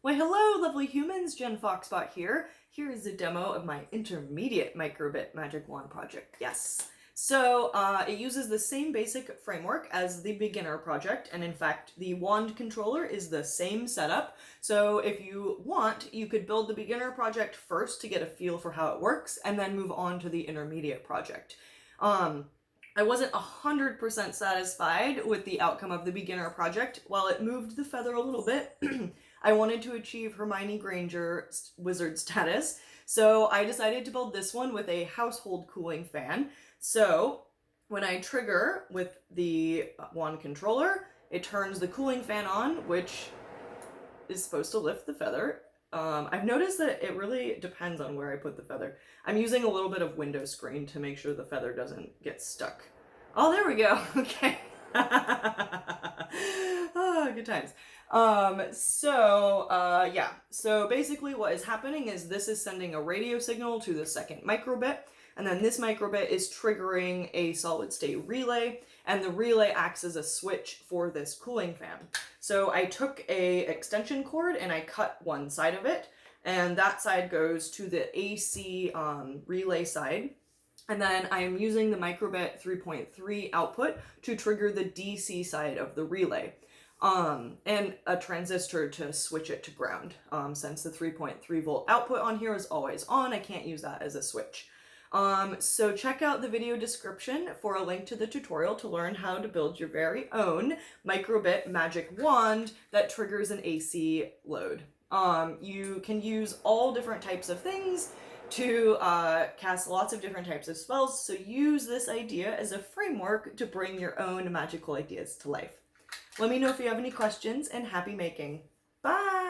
Why hello lovely humans, Jen Foxbot here. Here is a demo of my intermediate Microbit Magic Wand project, yes. So it uses the same basic framework as the beginner project, and in fact the wand controller is the same setup. So if you want, you could build the beginner project first to get a feel for how it works, and then move on to the intermediate project. I wasn't 100% satisfied with the outcome of the beginner project. While it moved the feather a little bit, I wanted to achieve Hermione Granger wizard status, so I decided to build this one with a household cooling fan. So when I trigger with the wand controller, it turns the cooling fan on, which is supposed to lift the feather. I've noticed that it really depends on where I put the feather. I'm using a little bit of window screen to make sure the feather doesn't get stuck. Oh, there we go. Okay. Oh, good times. Yeah. So basically what is happening is this is sending a radio signal to the second microbit, and then this microbit is triggering a solid state relay, and the relay acts as a switch for this cooling fan. So I took a extension cord and I cut one side of it, and that side goes to the AC relay side. And then I am using the Microbit 3.3 output to trigger the DC side of the relay. And a transistor to switch it to ground. Since the 3.3 volt output on here is always on, I can't use that as a switch. So check out the video description for a link to the tutorial to learn how to build your very own Microbit magic wand that triggers an AC load. You can use all different types of things to cast lots of different types of spells, so use this idea as a framework to bring your own magical ideas to life. Let me know if you have any questions, and happy making. Bye!